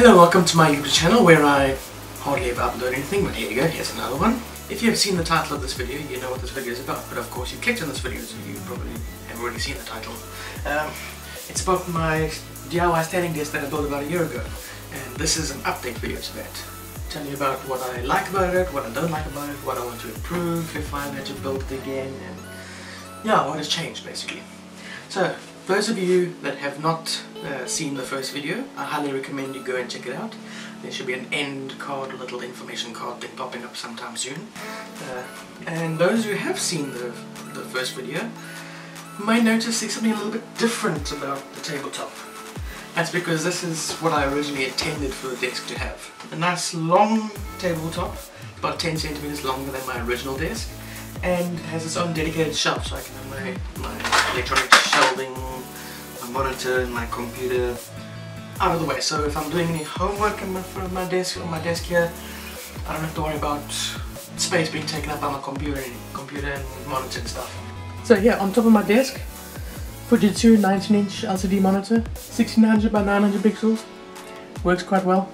Hello, welcome to my YouTube channel where I hardly ever upload anything, but here you go, here's another one. If you have seen the title of this video, you know what this video is about, but of course you clicked on this video so you probably have already seen the title. It's about my DIY standing desk that I built about a year ago, and this is an update video to that. Tell you about what I like about it, what I don't like about it, what I want to improve if I had to build it again, and yeah, what has changed basically. So, those of you that have not seen the first video, I highly recommend you go and check it out. There should be an end card, a little information card thing popping up sometime soon. And those who have seen the first video might notice there's something a little bit different about the tabletop. That's because this is what I originally intended for the desk to have. A nice long tabletop, about 10 centimeters longer than my original desk, and has its own dedicated shelf so I can have my electronic shelving, my monitor and my computer out of the way. So if I'm doing any homework in front of my desk, on my desk here, I don't have to worry about space being taken up by my computer and monitor and stuff. So yeah, on top of my desk, Fujitsu 19-inch LCD monitor, 1600 by 900 pixels, works quite well.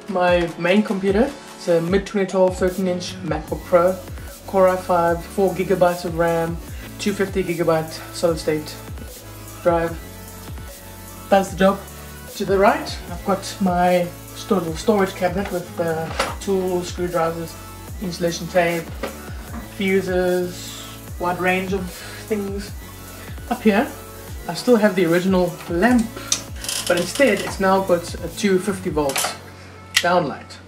My main computer, it's a mid-2012 13-inch MacBook Pro, Core i5, 4GB of RAM, 250GB solid state drive. Does the job. To the right, I've got my little storage cabinet with tools, screwdrivers, insulation tape, fuses, wide range of things. Up here, I still have the original lamp, but instead it's now got a 250 volts downlight.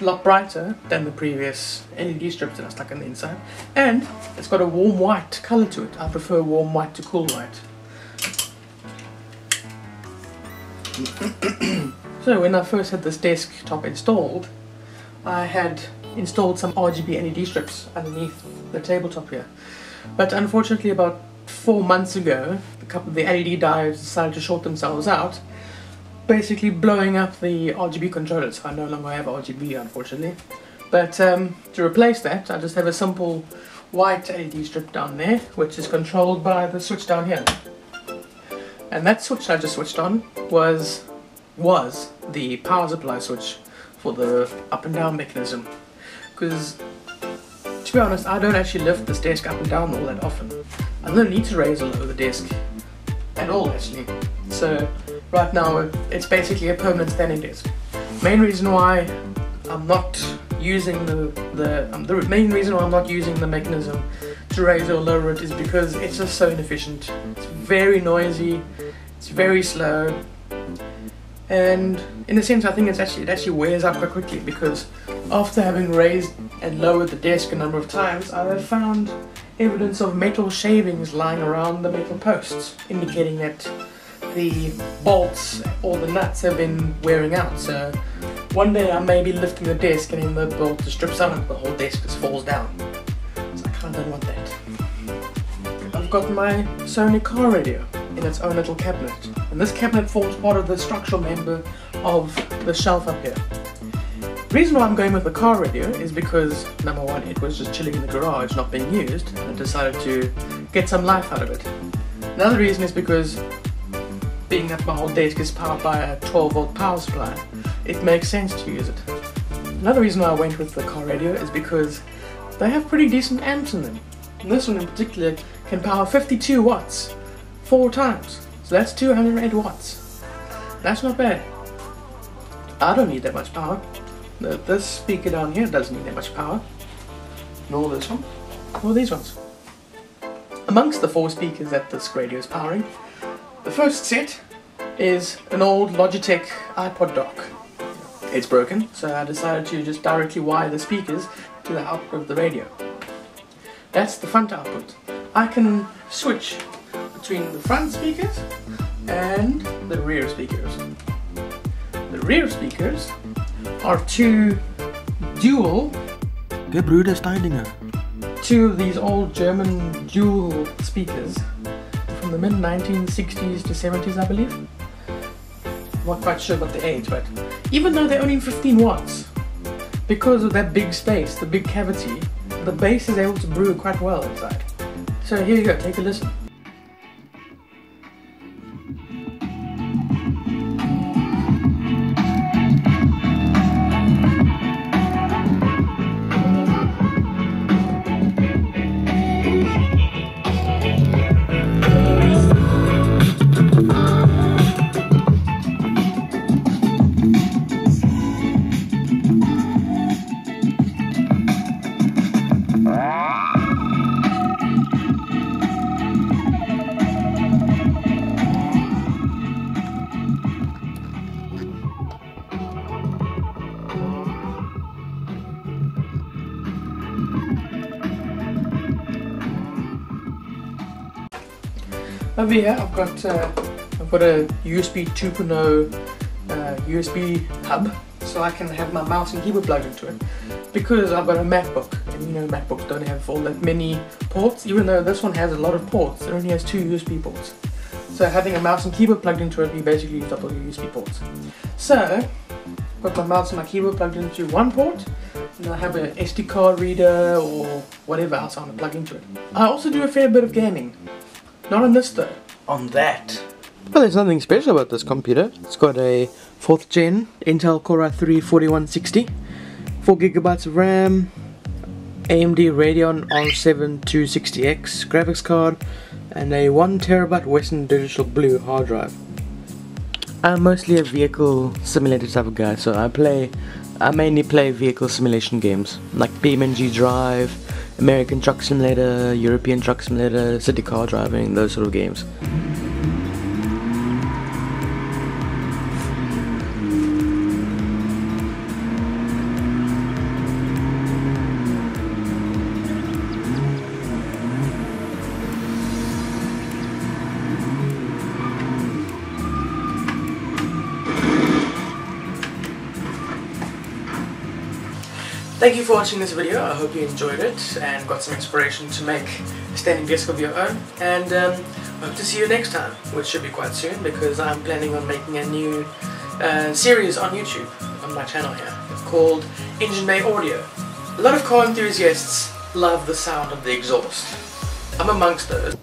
A lot brighter than the previous LED strips that I stuck on the inside, and it's got a warm white colour to it. I prefer warm white to cool white. So when I first had this desktop installed, I had installed some RGB LED strips underneath the tabletop here, but unfortunately about 4 months ago a couple of the LED diodes decided to short themselves out, basically blowing up the RGB controllers. I no longer have RGB, unfortunately, but to replace that I just have a simple white LED strip down there, which is controlled by the switch down here. And that switch I just switched on was the power supply switch for the up and down mechanism, because to be honest I don't actually lift this desk up and down all that often. I don't need to raise or lower the desk at all actually, so right now it's basically a permanent standing desk. Main reason why I'm not using the main reason why I'm not using the mechanism to raise or lower it is because it's just so inefficient. It's very noisy, it's very slow, and in a sense I think it actually wears out quite quickly, because after having raised and lowered the desk a number of times, I have found evidence of metal shavings lying around the metal posts, indicating that the bolts or the nuts have been wearing out. So one day I may be lifting the desk and then the bolt just strips out and the whole desk just falls down. So I kind of don't want that. I've got my Sony car radio in its own little cabinet, and this cabinet forms part of the structural member of the shelf up here. The reason why I'm going with the car radio is because, number one, it was just chilling in the garage not being used, and I decided to get some life out of it. Another reason is because, being that my whole desk is powered by a 12-volt power supply, it makes sense to use it. Another reason why I went with the car radio is because they have pretty decent amps in them. And this one in particular can power 52 watts 4 times, so that's 208 watts. That's not bad. I don't need that much power. This speaker down here doesn't need that much power, nor this one, nor these ones. Amongst the 4 speakers that this radio is powering, the first set is an old Logitech iPod dock. It's broken, so I decided to just directly wire the speakers to the output of the radio. That's the front output. I can switch between the front speakers and the rear speakers. The rear speakers are 2 dual two of these old German dual speakers from the mid 1960s to 70s, I believe. I'm not quite sure about the age, but even though they're only 15 watts, because of that big space, the big cavity, the bass is able to brew quite well inside. So here you go, take a listen. Over here I've got a USB 2.0 USB hub, so I can have my mouse and keyboard plugged into it. Because I've got a MacBook, and you know MacBooks don't have all that many ports, even though this one has a lot of ports, it only has 2 USB ports. So having a mouse and keyboard plugged into it, you basically use up all your USB ports. So, I've got my mouse and my keyboard plugged into one port, and I have an SD card reader or whatever else I want to plug into it. I also do a fair bit of gaming. Not on this though, on that. Well, there's nothing special about this computer. It's got a 4th gen Intel Core i3 4160, 4GB of RAM, AMD Radeon R7 260X graphics card, and a 1TB Western Digital Blue hard drive. I'm mostly a vehicle simulator type of guy, so I mainly play vehicle simulation games like BeamNG Drive, American Truck Simulator, European Truck Simulator, City Car Driving, those sort of games. Thank you for watching this video. I hope you enjoyed it and got some inspiration to make a standing desk of your own, and hope to see you next time, which should be quite soon because I'm planning on making a new series on YouTube on my channel here called Engine Bay Audio. A lot of car enthusiasts love the sound of the exhaust. I'm amongst those.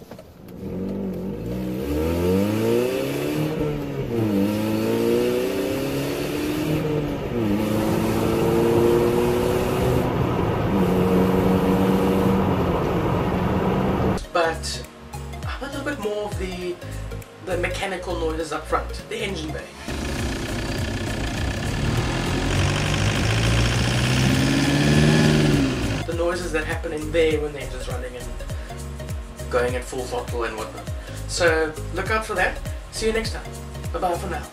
But I'm a little bit more of the mechanical noises up front, the engine bay. The noises that happen in there when the engine's running and going at full throttle and whatnot. So look out for that. See you next time. Bye bye for now.